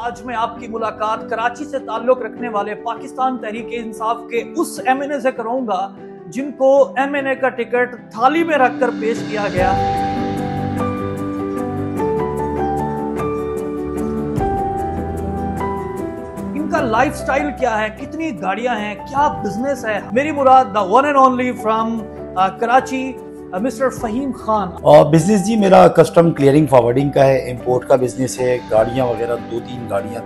आज मैं आपकी मुलाकात कराची से ताल्लुक रखने वाले पाकिस्तान तहरीक-ए-इंसाफ के उस एमएनए से कराऊंगा जिनको एमएनए का टिकट थाली में रखकर पेश किया गया। इनका लाइफस्टाइल क्या है, कितनी गाड़ियां हैं, क्या बिजनेस है। मेरी मुराद the one and only from Karachi mister Faheem Khan. और बिजनेस जी मेरा कस्टम क्लियरिंग फॉरवर्डिंग का है, इंपोर्ट का बिजनेस है। गाड़ियाँ वगैरह तीन गाड़ियाँ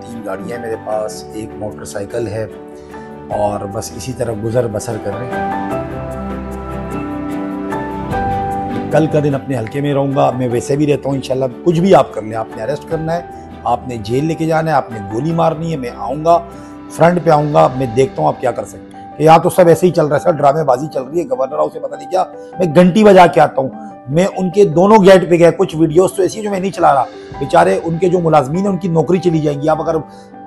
हैं मेरे पास, एक मोटरसाइकिल है और बस इसी तरह गुजर बसर कर रहे हैं। कल का दिन अपने हल्के में रहूँगा, मैं वैसे भी रहता हूँ इंशाल्लाह। कुछ भी आप कर लें, आपने अरेस्ट करना है, आपने जेल लेके जाना है, आपने गोली मारनी है, मैं आऊँगा, फ्रंट पे आऊँगा, मैं देखता हूँ आप क्या कर सकते हैं। यहाँ तो सब ऐसे ही चल रहा है सर, ड्रामेबाजी चल रही है, गवर्नर हाउस से पता नहीं क्या, मैं घंटी बजा के आता हूँ। मैं उनके दोनों गेट पे गया, कुछ वीडियोस तो ऐसी जो मैं नहीं चला रहा, बेचारे उनके जो मुलाजमीन है उनकी नौकरी चली जाएगी। आप अगर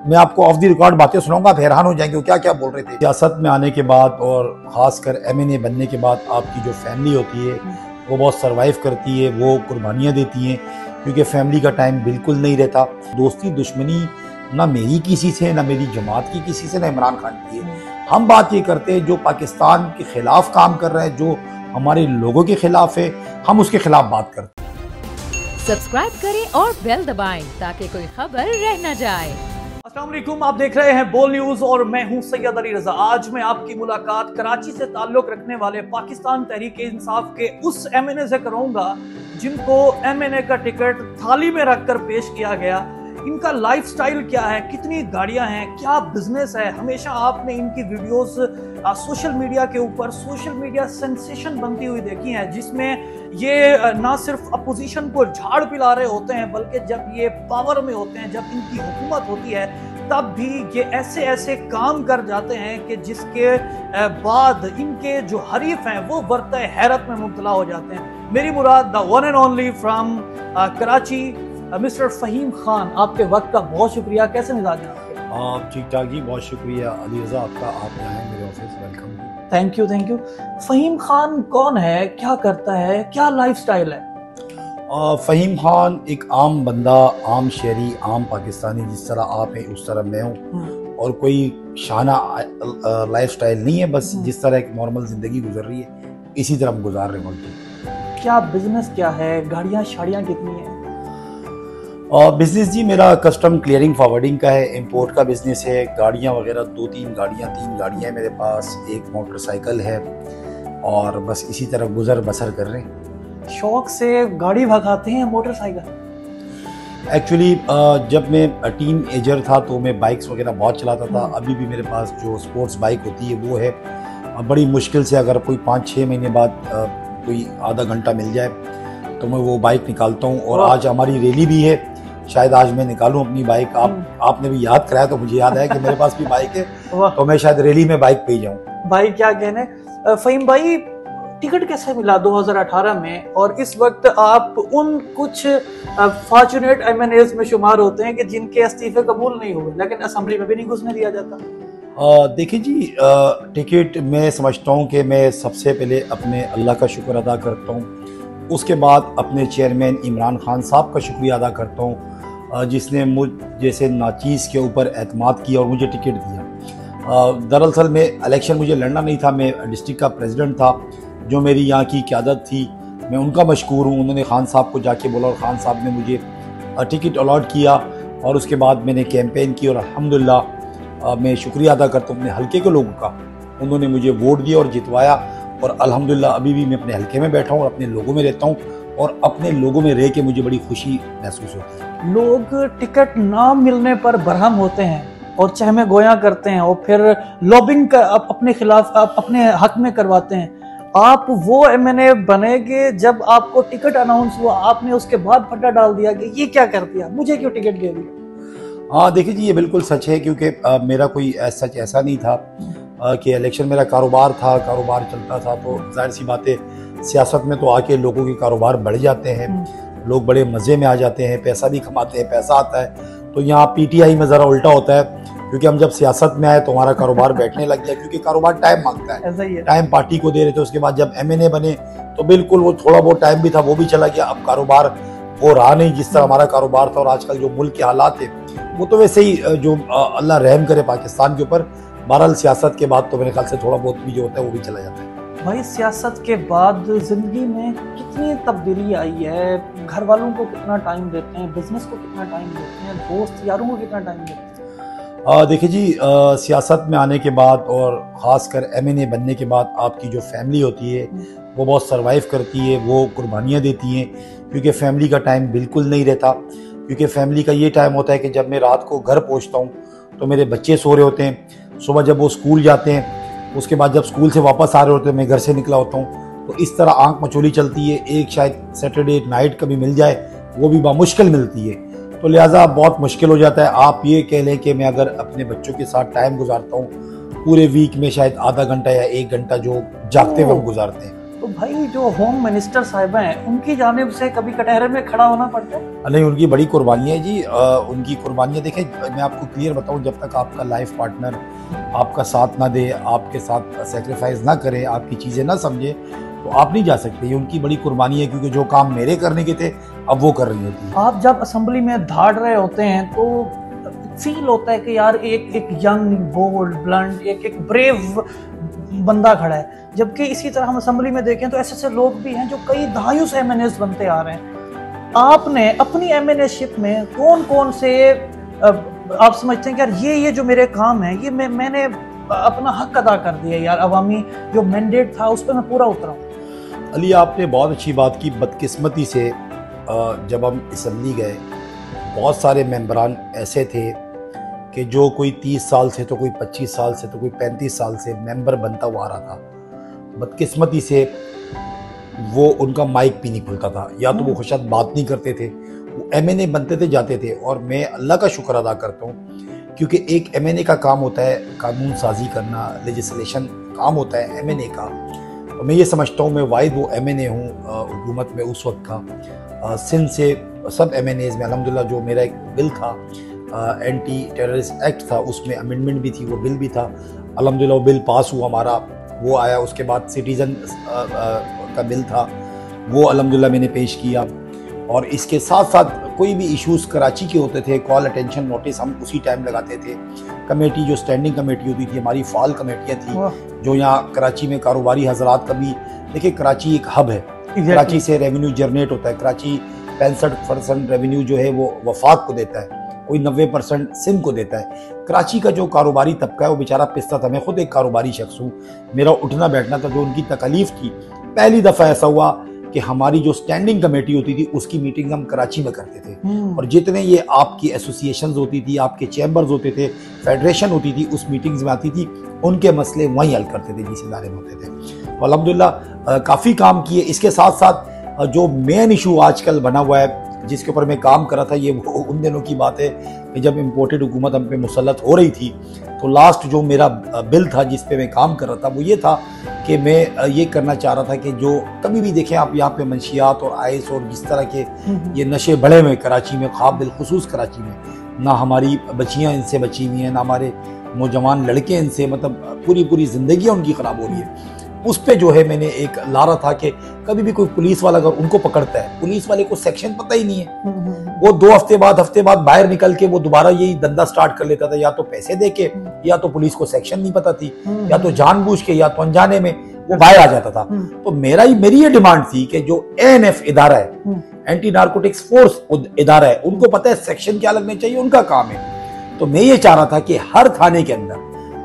मैं आपको ऑफ द रिकॉर्ड बातें सुनाऊंगा आप हैरान हो जाएंगे वो क्या क्या बोल रहे थे। सियासत में आने के बाद और खासकर एमएनए बनने के बाद आपकी जो फैमिली होती है वो बहुत सर्वाइव करती है, वो कुर्बानियाँ देती हैं, क्योंकि फैमिली का टाइम बिल्कुल नहीं रहता। दोस्ती दुश्मनी ना मेरी किसी से, ना मेरी जमात की किसी से, ना इमरान खान की है। हम बात ये करते हैं जो पाकिस्तान के खिलाफ काम कर रहा है, जो हमारे लोगों के खिलाफ है, हम उसके खिलाफ बात करते हैं। सब्सक्राइब करें और बेल दबाएं ताकि कोई खबर रह न जाए। अस्सलाम वालेकुम, आप देख रहे हैं बोल न्यूज और मैं हूं सैयद अली रजा। आज मैं आपकी मुलाकात कराची से ताल्लुक रखने वाले पाकिस्तान तहरीक-ए-इंसाफ के उस एमएनए से कराऊंगा जिनको एमएनए का टिकट थाली में रखकर पेश किया गया। इनका लाइफस्टाइल क्या है, कितनी गाड़ियां हैं, क्या बिजनेस है। हमेशा आपने इनकी वीडियोस सोशल मीडिया के ऊपर सोशल मीडिया सेंसेशन बनती हुई देखी हैं, जिसमें ये ना सिर्फ अपोजिशन को झाड़ पिला रहे होते हैं, बल्कि जब ये पावर में होते हैं, जब इनकी हुकूमत होती है, तब भी ये ऐसे ऐसे काम कर जाते हैं कि जिसके बाद इनके जो हरीफ हैं वो बरते हैरत में मुब्तला हो जाते हैं। मेरी मुराद the one and only from Karachi mister Faheem Khan, आपके वक्त का बहुत शुक्रिया। कैसे मिजाज हैं आपके? ठीक ठाक जी, बहुत शुक्रिया अली रजा आपका, आप आए मेरे office, welcome. Thank you thank you. Faheem Khan कौन है, क्या करता है, क्या लाइफस्टाइल है? फहीम खान एक आम बंदा, आम शहरी, आम पाकिस्तानी, जिस तरह आप हैं उस तरह मैं हूँ, और कोई शाना लाइफस्टाइल नहीं है, बस जिस तरह एक नॉर्मल जिंदगी गुजर रही है इसी तरह हम गुजार रहे हैं। क्या बिजनेस क्या है, गाड़ियाँ शाड़ियाँ कितनी हैं? बिजनेस जी मेरा कस्टम क्लियरिंग फॉरवर्डिंग का है, इंपोर्ट का बिजनेस है। गाड़ियाँ वगैरह तीन गाड़ियाँ हैं मेरे पास, एक मोटरसाइकिल है और बस इसी तरह गुजर बसर कर रहे हैं। शौक से गाड़ी भगाते हैं, मोटरसाइकिल? एक्चुअली जब मैं टीन एजर था तो मैं बाइक्स वगैरह बहुत चलाता था। अभी भी मेरे पास जो स्पोर्ट्स बाइक होती है वो है। बड़ी मुश्किल से अगर कोई 5-6 महीने बाद कोई आधा घंटा मिल जाए तो मैं वो बाइक निकालता हूँ। और आज हमारी रैली भी है, शायद आज मैं निकालूं अपनी बाइक। आपने भी याद कराया तो मुझे याद है कि मेरे पास भी बाइक है, तो मैं शायद रैली में बाइक पे जाऊं। भाई क्या कहने। फहीम भाई, टिकट कैसे मिला 2018 में, और इस वक्त आप उन कुछ फॉर्चुनेट एमएनएस में शुमार होते हैं कि जिनके इस्तीफे कबूल नहीं हुए, लेकिन असेंबली में भी नहीं घुसने दिया जाता। देखिए जी, टिकट मैं समझता हूँ कि मैं सबसे पहले अपने अल्लाह का शुक्र अदा करता हूँ, उसके बाद अपने चेयरमैन इमरान खान साहब का शुक्रिया अदा करता हूँ जिसने मुझ जैसे नाचीज़ के ऊपर एतमाद किया और मुझे टिकट दिया। दरअसल में इलेक्शन मुझे लड़ना नहीं था, मैं डिस्ट्रिक्ट का प्रेसिडेंट था। जो मेरी यहाँ की क़यादत थी मैं उनका मशकूर हूँ। उन्होंने खान साहब को जाके बोला और खान साहब ने मुझे टिकट अलॉट किया और उसके बाद मैंने कैंपेन की और अल्हम्दुलिल्लाह मैं शुक्रिया अदा करता हूँ अपने हल्के के लोगों का। उन्होंने मुझे वोट दिया और जितवाया और अल्हम्दुलिल्लाह अभी भी मैं अपने हल्के में बैठा हूँ और अपने लोगों में रहता हूँ और अपने लोगों में रह के मुझे बड़ी खुशी महसूस होती है। लोग टिकट ना मिलने पर बरहम होते हैं और चहमे गोया करते हैं और फिर लॉबिंग अपने खिलाफ अपने हक में करवाते हैं। आप वो एमएनए बनेगे जब आपको टिकट अनाउंस हुआ, आपने उसके बाद फटा डाल दिया कि ये क्या कर दिया, मुझे क्यों टिकट दे दिया? हाँ देखिए जी, ये बिल्कुल सच है, क्योंकि मेरा कोई सच ऐसा नहीं था कि इलेक्शन मेरा कारोबार था, कारोबार चलता था, तो जाहिर सी बात है सियासत में तो आके लोगों के कारोबार बढ़ जाते हैं, लोग बड़े मज़े में आ जाते हैं, पैसा भी कमाते हैं, पैसा आता है। तो यहाँ पीटीआई में ज़रा उल्टा होता है, क्योंकि हम जब सियासत में आए तो हमारा कारोबार बैठने लग गया, क्योंकि कारोबार टाइम मांगता है। टाइम पार्टी को दे रहे थे, उसके बाद जब एमएनए बने तो बिल्कुल वो थोड़ा बहुत टाइम भी था वो भी चला गया। अब कारोबार वो रहा नहीं जिस तरह हमारा कारोबार था, और आजकल जो मुल्क के हालात है वो तो वैसे ही जो अल्लाह रहम करे पाकिस्तान के ऊपर। बहरहाल सियासत के बाद तो मेरे ख्याल से थोड़ा बहुत भी जो होता है वो भी चला जाता है। भाई सियासत के बाद ज़िंदगी में कितनी तब्दीली आई है, घर वालों को कितना टाइम देते हैं, बिजनेस को कितना टाइम देते हैं, दोस्त यारों को कितना टाइम देते हैं? देखिए जी, सियासत में आने के बाद और ख़ासकर MNA बनने के बाद आपकी जो फैमिली होती है वो बहुत सरवाइव करती है, वो कुर्बानियाँ देती हैं, क्योंकि फैमिली का टाइम बिल्कुल नहीं रहता। क्योंकि फैमिली का ये टाइम होता है कि जब मैं रात को घर पहुंचता हूं तो मेरे बच्चे सो रहे होते हैं, सुबह जब वो स्कूल जाते हैं, उसके बाद जब स्कूल से वापस आ रहे होते हैं मैं घर से निकला होता हूं, तो इस तरह आंख मचोली चलती है। एक शायद सैटरडे नाइट कभी मिल जाए, वो भी बामुश्किल मिलती है, तो लिहाजा बहुत मुश्किल हो जाता है। आप ये कह लें कि मैं अगर अपने बच्चों के साथ टाइम गुजारता हूँ पूरे वीक में शायद आधा घंटा या 1 घंटा जो जागते हुए हम गुजारते हैं। तो भाई जो होम मिनिस्टर साहिबा हैं उनकी जानिब से कभी कटहरे में खड़ा होना पड़ता है? नहीं, उनकी बड़ी कुर्बानियाँ है जी। उनकी कुर्बानियाँ देखें, मैं आपको क्लियर बताऊँ, जब तक आपका लाइफ पार्टनर आपका साथ ना दे, आपके साथ सेक्रीफाइस ना करे, आपकी चीज़ें ना समझे, तो आप नहीं जा सकते। ये उनकी बड़ी कुर्बानी है, क्योंकि जो काम मेरे करने के थे अब वो कर रही होती है। आप जब असेंबली में धाड़ रहे होते हैं तो फील होता है कि यार एक यंग, बोल्ड, ब्लंट, एक ब्रेव बंदा खड़ा है। जबकि इसी तरह हम असेंबली में देखें तो ऐसे लोग भी हैं जो कई दहाइयों से MNAs बनते आ रहे हैं। आपने अपनी MNAशिप में कौन कौन से आप समझते हैं कि यार ये जो मेरे काम है, ये मैंने अपना हक अदा कर दिया यार, अवामी जो मैंडेट था उस पर मैं पूरा उतरा हूँ? अली, आपने बहुत अच्छी बात की। बदकिस्मती से जब हम असेंबली गए, बहुत सारे मेंबरान ऐसे थे कि जो कोई 30 साल से, तो कोई 25 साल से, तो कोई 35 साल से मेंबर बनता हुआ आ रहा था। बदकिस्मती से वो उनका माइक भी नहीं खुलता था, या तो वो खुशाद बात नहीं करते थे। वो MNA बनते थे, जाते थे। और मैं अल्लाह का शुक्र अदा करता हूँ, क्योंकि एक MNA का काम होता है कानून साजी करना, लेजिस्लेशन काम होता है MNA का। तो मैं ये समझता हूँ मैं वाहिद वो MNA हूँ हुकूमत में उस वक्त का। सिंध से सब MNAs में अल्हम्दुलिल्लाह जो मेरा एक बिल था, एंटी टेररिस्ट एक्ट था, उसमें अमेंडमेंट भी थी, वो बिल भी था। अल्हम्दुलिल्लाह वो बिल पास हुआ हमारा, वो आया। उसके बाद सिटीज़न का बिल था, वो अल्हम्दुलिल्लाह मैंने पेश किया। और इसके साथ साथ कोई भी इश्यूज़ कराची के होते थे, कॉल अटेंशन नोटिस हम उसी टाइम लगाते थे। कमेटी जो स्टैंडिंग कमेटी होती थी, हमारी फाल कमेटियाँ थी जो यहाँ कराची में कारोबारी हजरात का भी, देखिए कराची एक हब है, कराची से रेवेन्यू जनरेट होता है। कराची 65% रेवेन्यू जो है वो वफाक को देता है, कोई 90% सिंध को देता है। कराची का जो कारोबारी तबका है वो बेचारा पिसता था। मैं खुद एक कारोबारी शख्स हूँ, मेरा उठना बैठना था, जो उनकी तकलीफ थी। पहली दफ़ा ऐसा हुआ कि हमारी जो स्टैंडिंग कमेटी होती थी उसकी मीटिंग हम कराची में करते थे, और जितने ये आपकी एसोसिएशंस होती थी, आपके चैम्बर्स होते थे, फेडरेशन होती थी, उस मीटिंग्स में आती थी, उनके मसले वहीं हल करते थे जिस इदारे में होते थे। तो अल्हम्दुलिल्लाह काफ़ी काम किए। इसके साथ साथ जो मेन इशू आजकल बना हुआ है जिसके ऊपर मैं काम कर रहा था, ये उन दिनों की बात है कि जब इम्पोर्टेड हुकूमत हम पे मुसल्लत हो रही थी, तो लास्ट जो मेरा बिल था जिस पे मैं काम कर रहा था वो ये था कि मैं ये करना चाह रहा था कि जो कभी भी देखें आप यहाँ पे मंशियात और आइस और जिस तरह के ये नशे बढ़े हुए कराची में, ख़ास बिलखुसूस कराची में, ना हमारी बच्चियाँ इनसे बची हुई हैं, ना हमारे नौजवान लड़के इनसे, मतलब पूरी ज़िंदगियाँ उनकी ख़राब हो रही है। उस पे जो है मैंने एक ला रहा था कि कभी भी कोई पुलिस वाला अगर उनको पकड़ता है, पुलिस वाले को सेक्शन पता ही नहीं है, वो 2 हफ्ते बाद बाहर निकल के वो दोबारा यही धंधा स्टार्ट कर लेता था, या तो पैसे दे के, या तो पुलिस को सेक्शन नहीं पता थी, या तो जानबूझ के, या तो अनजाने में वो बाहर आ जाता था। तो मेरी ये डिमांड थी कि जो ANF इदारा है, एंटी नार्कोटिक्स फोर्स इदारा है, उनको पता है सेक्शन क्या लगने चाहिए, उनका काम है। तो मैं ये चाह रहा था कि हर थाने के अंदर,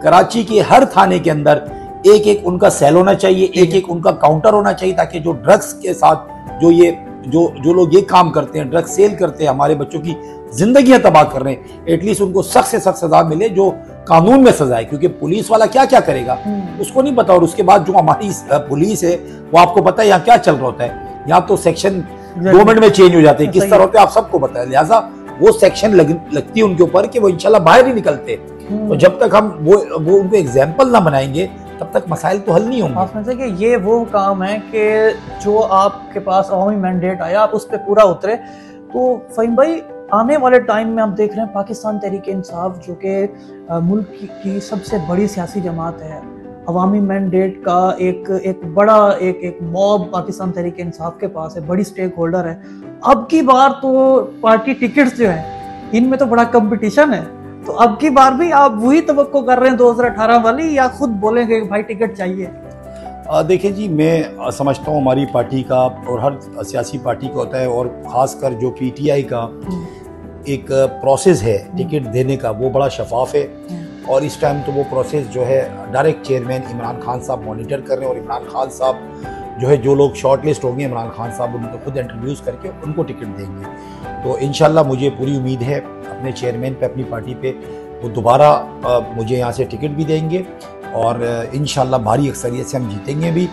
कराची के हर थाने के अंदर एक उनका सेल होना चाहिए, एक उनका काउंटर होना चाहिए, ताकि जो ड्रग्स के साथ जो लोग ये काम करते हैं, ड्रग्स सेल करते हैं, हमारे बच्चों की जिंदगियां तबाह कर रहे हैं, एटलीस्ट उनको सख्त से सख्त सजा मिले जो कानून में सजा है। क्योंकि पुलिस वाला क्या क्या करेगा उसको नहीं पता। और उसके बाद जो हमारी पुलिस है वो आपको पता है यहाँ क्या चल रहा होता है, यहाँ तो सेक्शन 2 मिनट में चेंज हो जाते हैं, किस तरह होते हैं आप सबको पता है। लिहाजा वो सेक्शन लगती है उनके ऊपर कि वो इंशाल्लाह बाहर ही निकलते। तो जब तक हम वो उनको एग्जाम्पल ना बनाएंगे तब तक मसाइल तो हल नहीं होंगे। आप समझते हैं कि ये वो काम है कि जो आपके पास अवामी मैंडेट आया आप उस पर पूरा उतरे। तो फ़हीम भाई, आने वाले टाइम में आप देख रहे हैं पाकिस्तान तहरीक इंसाफ जो कि मुल्क की सबसे बड़ी सियासी जमात है, अवामी मैंडेट का एक बड़ा एक मॉब पाकिस्तान तहरीक इंसाफ के पास है, बड़ी स्टेक होल्डर है। अब की बार तो पार्टी टिकट्स जो है इनमें तो बड़ा कंपटीशन है, तो अब की बार भी आप वही तवक्को कर रहे हैं 2018 वाली, या खुद बोलेंगे भाई टिकट चाहिए? देखिए जी, मैं समझता हूँ हमारी पार्टी का और हर सियासी पार्टी का होता है, और ख़ासकर जो पीटीआई का एक प्रोसेस है टिकट देने का, वो बड़ा शफाफ है। और इस टाइम तो वो प्रोसेस जो है डायरेक्ट चेयरमैन इमरान खान साहब मॉनिटर कर रहे हैं, और इमरान खान साहब जो है जो लोग शॉर्ट लिस्ट होंगे इमरान खान साहब उनको खुद इंट्रोड्यूस करके उनको टिकट देंगे। तो इंशाल्लाह मुझे पूरी उम्मीद है अपने चेयरमैन पे, अपनी पार्टी पे, वो दोबारा मुझे यहाँ से टिकट भी देंगे, और इंशाल्लाह भारी अक्सरियत से हम जीतेंगे भी।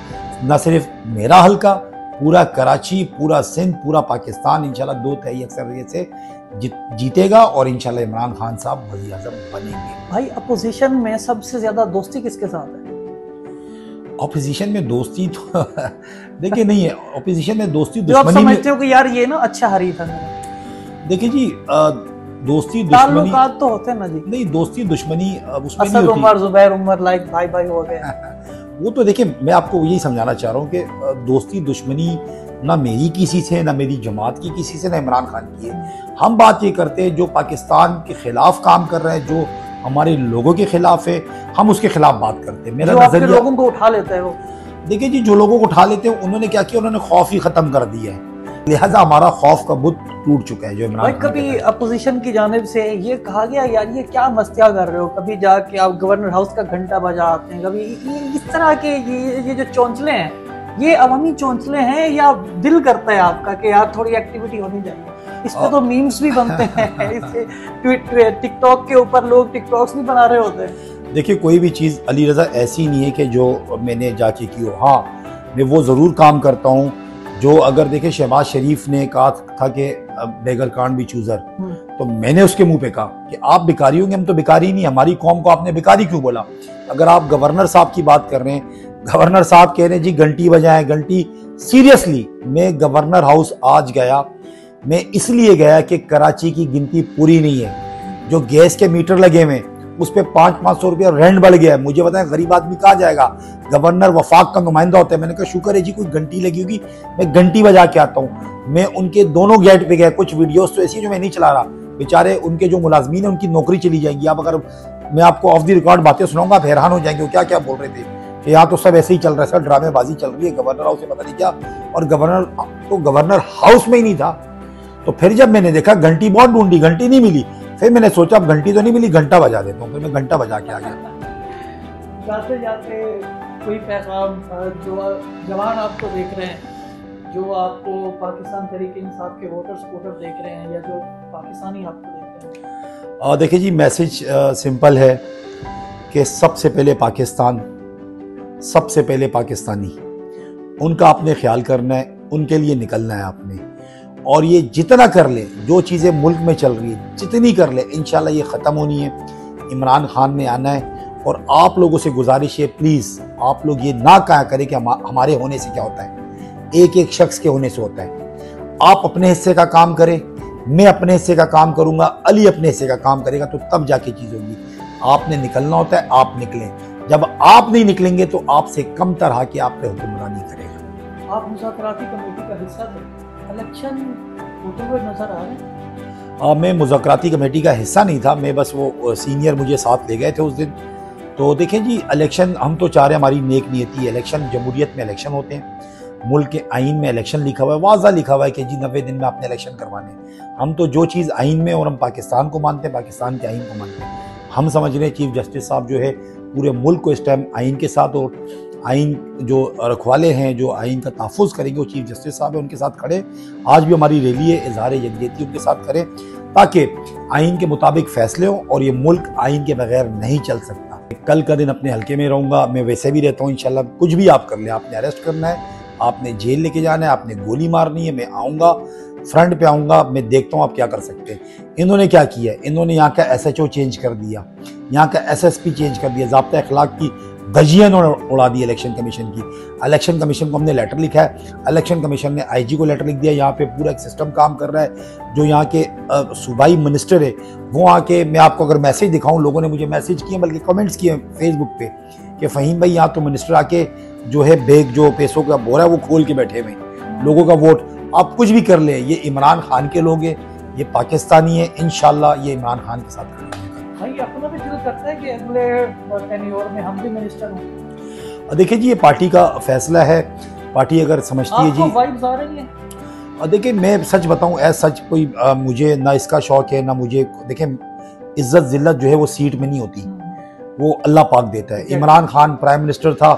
न सिर्फ मेरा हल्का, पूरा कराची, पूरा सिंध, पूरा पाकिस्तान इंशाल्लाह 2/3 अक्सरियत से जीतेगा, और इंशाल्लाह इमरान खान साहब वज़ीर आज़म बनेंगे। भाई अपोजिशन में सबसे ज्यादा दोस्ती किसके साथ है? अपोजिशन में दोस्ती तो देखिए नहीं है, अपोजिशन में दोस्ती जो आप दुश्मनी में। समझते हो कि यार ये ना अच्छा हरीफ है मेरा। देखिए जी, दोस्ती दुश्मनी ताल्लुकात तो होते हैं ना जी, नहीं, दोस्ती दुश्मनी उसमें नहीं असद होती। उमर, जुबैर उमर, लाइक भाई भाई हो गए। वो तो देखिए, मैं आपको यही समझाना चाह रहा हूँ कि दोस्ती दुश्मनी ना मेरी किसी से, ना मेरी जमात की किसी से, ना इमरान खान की है। हम बात ये करते हैं जो पाकिस्तान के खिलाफ काम कर रहे हैं, जो हमारे लोगों के खिलाफ है, हम उसके खिलाफ बात करते हैं। मेरा नजरिया, लोगों को उठा लेते हैं वो। देखिए जी, जो लोगों को उठा लेते हैं उन्होंने क्या किया, उन्होंने खौफ ही खत्म कर दिया है, लिहाजा हमारा खौफ का बुत टूट चुका है। जो इमरान खान कभी अपोजिशन की जानिब से ये कहा गया यार ये क्या मस्तियाँ कर रहे हो, कभी जाके आप गवर्नर हाउस का घंटा बजाते हैं, कभी इस तरह के ये जो चौंचले हैं, ये अवामी चौंचले हैं, या दिल करता है आपका कि यार थोड़ी एक्टिविटी होनी चाहिए? इस पे तो मीम्स भी बनते हैं, इससे टिकटॉक के ऊपर लोग टिकटॉक्स भी बना रहे होते हैं। देखिए, कोई भी चीज़ अली रज़ा ऐसी नहीं है कि जो मैंने जाके की हो। हाँ, मैं वो ज़रूर काम करता हूँ जो, अगर देखे शहबाज शरीफ ने कहा था कि बेगर कांट बी चूज़र, तो मैंने उसके मुंह पे कहा कि आप भिखारी होंगे, हम तो भिखारी नहीं, हमारी कौम को आपने भिखारी क्यों बोला? अगर आप गवर्नर साहब की बात कर रहे हैं, गवर्नर साहब कह रहे हैं जी घंटी बजाएं, घंटी, सीरियसली मैं गवर्नर हाउस आज गया, मैं इसलिए गया कि कराची की गिनती पूरी नहीं है। जो गैस के मीटर लगे हुए उस पर 500-500 रुपया रेंट बढ़ गया है। मुझे बताएं गरीब आदमी कहाँ जाएगा? गवर्नर वफाक का नुमाइंदा होता है। मैंने कहा शुक्र है जी कोई घंटी लगी होगी, मैं घंटी बजा के आता हूँ। मैं उनके दोनों गेट पे गया, कुछ वीडियोस तो ऐसी जो मैं नहीं चला रहा, बेचारे उनके जो मुलाजमीन है उनकी नौकरी चली जाएगी। आप अगर मैं आपको ऑफ द रिकॉर्ड बातें सुनाऊंगा आप हैरान हो जाएंगे वो क्या क्या बोल रहे थे कि यहाँ तो सब ऐसे ही चल रहा है, सर ड्रामेबाजी चल रही है, गवर्नर हाउस से पता नहीं क्या, और गवर्नर हाउस में ही नहीं था। तो फिर जब मैंने देखा घंटी बहुत ढूंढी, घंटी नहीं मिली, फिर मैंने सोचा अब घंटी तो नहीं मिली, घंटा बजा देता हूँ। फिर मैं घंटा बजा के आ गया। जाते जाते कोई पैगाम जो जवान आपको देख रहे हैं, जो आपको पाकिस्तान तहरीक इंसाफ के वोटर सपोर्टर देख रहे हैं, या जो पाकिस्तानी आपको देख रहे हैं? देखिए जी, मैसेज सिंपल है कि सबसे पहले पाकिस्तान, सबसे पहले पाकिस्तानी, उनका आपने ख्याल करना है, उनके लिए निकलना है आपने। और ये जितना कर ले, जो चीज़ें मुल्क में चल रही है जितनी कर ले, इंशाल्लाह ये ख़त्म होनी है। इमरान खान ने आना है, और आप लोगों से गुजारिश है प्लीज़ आप लोग ये ना कहा करें कि हमारे होने से क्या होता है, एक एक शख्स के होने से होता है। आप अपने हिस्से का काम करें, मैं अपने हिस्से का काम करूँगा, अली अपने हिस्से का काम करेगा, तो तब जाके चीज़ होगी। आपने निकलना होता है, आप निकलें। जब आप नहीं निकलेंगे तो आपसे कम तरह की आप पे हुक्मरानी करेगा। आप मुज़ाकराती कमेटी का हिस्सा थे, इलेक्शन होते हुए नजर आ रहे हैं? मैं मुज़ाकराती कमेटी का हिस्सा नहीं था, मैं बस वो सीनियर मुझे साथ ले गए थे उस दिन। तो देखें जी, इलेक्शन हम तो चाह रहे हैं, हमारी नेक नियति है। इलेक्शन जमहूरियत में इलेक्शन होते हैं, मुल्क के आइन में इलेक्शन लिखा हुआ है, वाज़ा लिखा हुआ है कि जी 90 दिन में आपने इलेक्शन करवाने। हम तो जो चीज़ आइन में, और हम पाकिस्तान को मानते हैं, पाकिस्तान के आइन को मानते हैं। हम समझ रहे हैं चीफ जस्टिस साहब जो है पूरे मुल्क को इस टाइम आइन के साथ, और आइन जो रखवाले हैं जो आइन का तहफ़्फ़ुज़ करेंगे वो चीफ जस्टिस साहब है, उनके साथ खड़े। आज भी हमारी रैली है, इज़हार यकजहती उनके साथ करें, ताकि आइन के मुताबिक फैसले हों, और ये मुल्क आइन के बगैर नहीं चल सकता। कल का दिन अपने हल्के में रहूँगा, मैं वैसे भी रहता हूँ इंशाल्लाह। कुछ भी आप कर लें, आपने अरेस्ट करना है, आपने जेल लेके जाना है, आपने गोली मारनी है, मैं आऊँगा, फ्रंट पे आऊँगा, मैं देखता हूँ आप क्या कर सकते हैं। इन्होंने क्या किया है, इन्होंने यहाँ का SHO चेंज कर दिया, यहाँ का SSP चेंज कर दिया, ज़ाब्ता अखलाक की धज्जियाँ इन्होंने उड़ा दी इलेक्शन कमीशन की। इलेक्शन कमीशन को हमने लेटर लिखा है, इलेक्शन कमीशन ने IG को लेटर लिख दिया। यहाँ पे पूरा एक सिस्टम काम कर रहा है। जो यहाँ के सूबाई मिनिस्टर है वो आके, मैं आपको अगर मैसेज दिखाऊँ, लोगों ने मुझे मैसेज किए बल्कि कमेंट्स किए फेसबुक पे कि फ़हीम भाई यहाँ तो मिनिस्टर आके जो है बैग जो पैसों का बोरा है वो खोल के बैठे हुए हैं, लोगों का वोट आप कुछ भी कर ले, ये इमरान खान के लोग हैं, ये पाकिस्तानी है, इंशाल्लाह ये इमरान खान के साथ करेंगे। भाई अपना भी दिल करता है कि अगले टेन्योर में हम भी मिनिस्टर हों। देखिए जी, ये पार्टी का फैसला है, पार्टी अगर समझती है जी। वाइब्स आ रही है। देखिए मैं सच बताऊं, ऐसा सच कोई मुझे ना इसका शौक है ना मुझे, देखिए इज्जत जिल्लत जो है वो सीट में नहीं होती, वो अल्लाह पाक देता है। इमरान खान प्राइम मिनिस्टर था,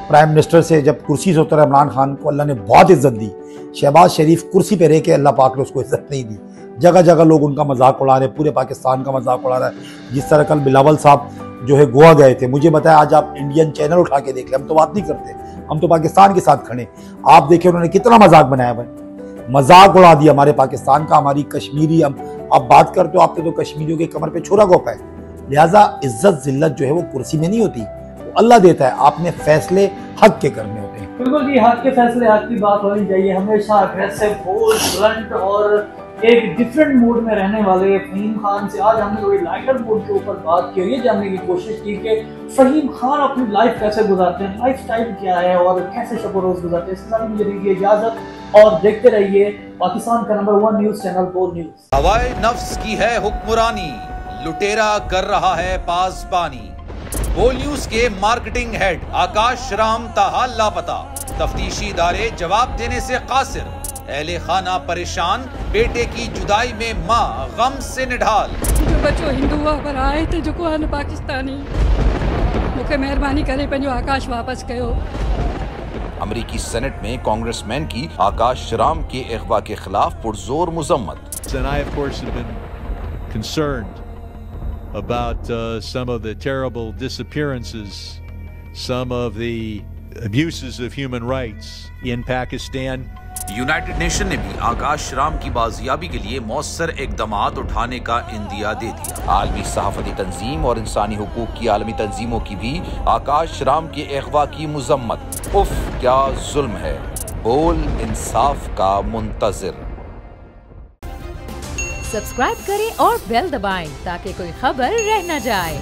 प्राइम मिनिस्टर से जब कुर्सी से उतरा इमरान खान को अल्लाह ने बहुत इज्जत दी। शहबाज शरीफ कुर्सी पे रह के अल्लाह पाक ने उसको इज्जत नहीं दी, जगह जगह लोग उनका मजाक उड़ा रहे, पूरे पाकिस्तान का मजाक उड़ा रहा है। जिस तरह कल बिलावल साहब जो है गोवा गए थे, मुझे बताया आज आप इंडियन चैनल उठा के देख ले, हम तो बात नहीं करते, हम तो पाकिस्तान के साथ खड़े। आप देखिए उन्होंने कितना मजाक बनाया भाई, मजाक उड़ा दिया हमारे पाकिस्तान का, हमारी कश्मीरी। हम आप बात करते हो, आपके तो कश्मीरियों के कमर पे छोरा गोपा है। लिहाजा इज्जत जिल्लत जो है वो कुर्सी में नहीं होती, वो अल्लाह देता है, आपने फैसले हक के करने होते हैं। बिल्कुल जी, हक के फैसले हक की बात होनी चाहिए। हमेशा अग्रेसिव, बोल्ड, ब्लंट और एक डिफरेंट मूड में रहने वाले फ़हीम खान से आज हमने थोड़ी लाइटर मूड के ऊपर बात की, ये जानने की कोशिश की कि फ़हीम खान अपनी लाइफ कैसे गुजारते हैं, लाइफ स्टाइल क्या है और कैसे शब रोज़ गुजारते हैं। इसके साथ मुझे दीजिए इजाज़त और देखते रहिए पाकिस्तान का नंबर 1 न्यूज़ चैनल बोल न्यूज़। हवाए नफ्स की है हुक्मरानी, लुटेरा कर रहा है पासबानी। बोल न्यूज के मार्केटिंग हेड आकाश राम ताहा लापता, तफ्तीशी इदारे जवाब देने से कासिर, अहले खाना परेशान, बेटे की जुदाई में माँ गम से निढाल। जो बच्चो हिंदू पर आए थे जो को पाकिस्तानी, मुझे मेहरबानी करे पंहिंजो आकाश वापस कयो। अमेरिकी सेनेट में कांग्रेसमैन की आकाश राम के अगवा के खिलाफ पुरजोर मुजम्मत। And I, of course, have been concerned about some of the terrible disappearances, some of the abuses of human rights in Pakistan. United nation ने भी आकाश राम की बाजियाबी के लिए मौसर इकदामात उठाने का इंदिया दे दिया। आलमी सहाफती तंजीम और इंसानी हुकूक की आलमी तंजीमों की भी आकाश राम के अगवा की मुजम्मत। उफ क्या जुल्म है, बोल इंसाफ का मुंतजिर। सब्सक्राइब करें और बेल दबाएं ताकि कोई खबर रह न जाए।